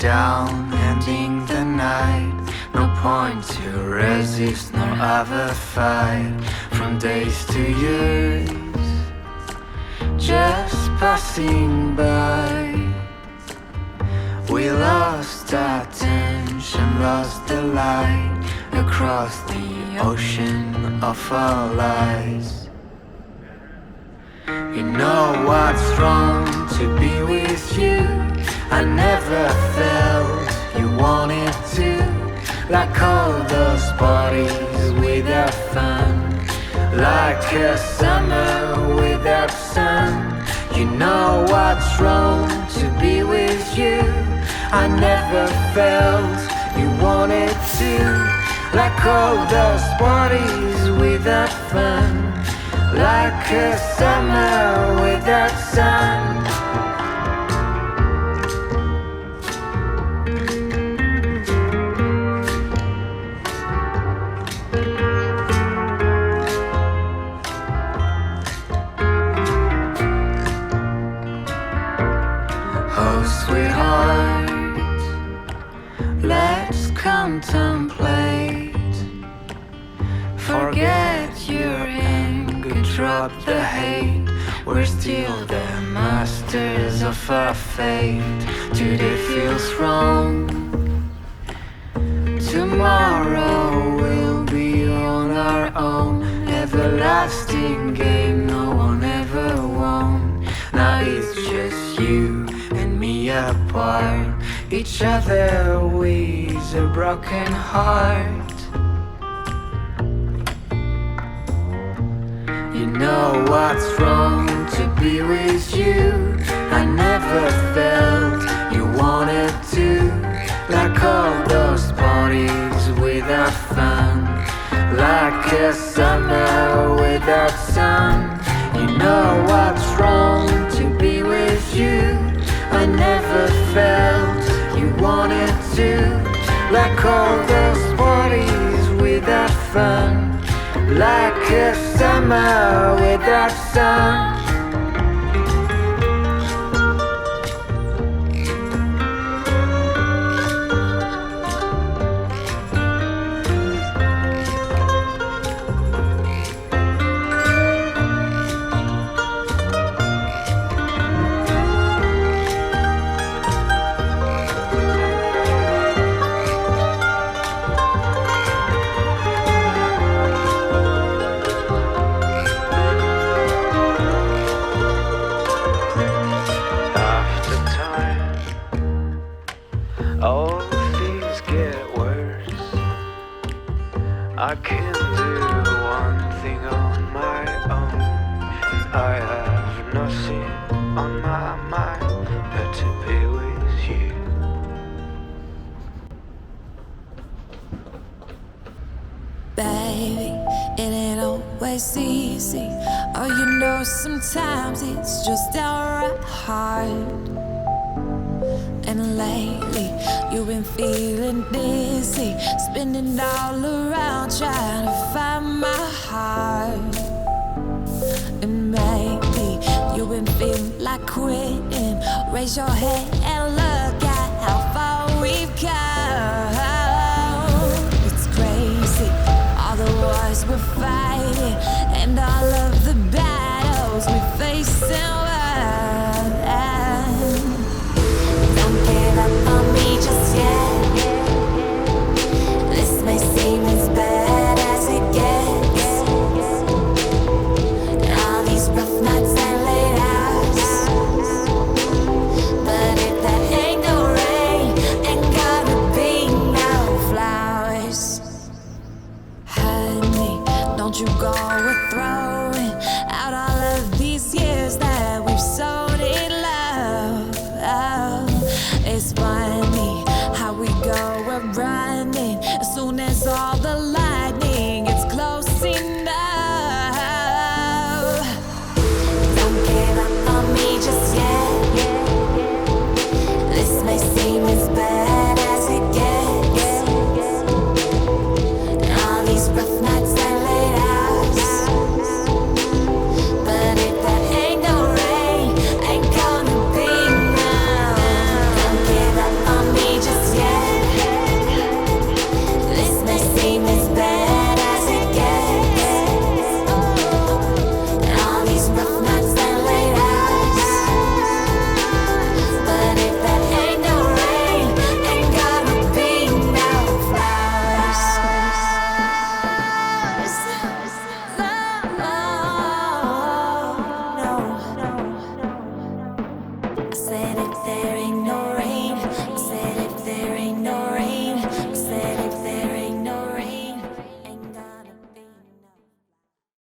down, ending the night. No point to resist, nor ever fight. From days to years, just passing by. We lost our attention, lost the light across the ocean of our lives. You know what's wrong to be with you. I never felt you wanted to, like all those parties without fun, like a summer without sun. You know what's wrong to be with you. I never felt you wanted to, like all those parties without fun, like a summer without sun. Oh, sweetheart, let's contemplate. Forget your anger, drop the hate. We're still the masters of our fate. Today feels wrong, tomorrow we'll be on our own. Everlasting game no one ever won. Now it's just you and me apart, each other with a broken heart. You know what's wrong to be with you. I never felt you wanted to, like all those parties without fun, like a summer without sun. You know what's wrong to be with you. I never felt you wanted to, like all those parties without fun, like a summer without sun. All things get worse. I can do one thing on my own, and I have nothing on my mind but to be with you. Baby, it ain't always easy. Oh, you know, sometimes it's just downright hard. And lately, you've been feeling dizzy, spinning all around, trying to find my heart. And maybe you've been feeling like quitting. Raise your head and look at how far we've come.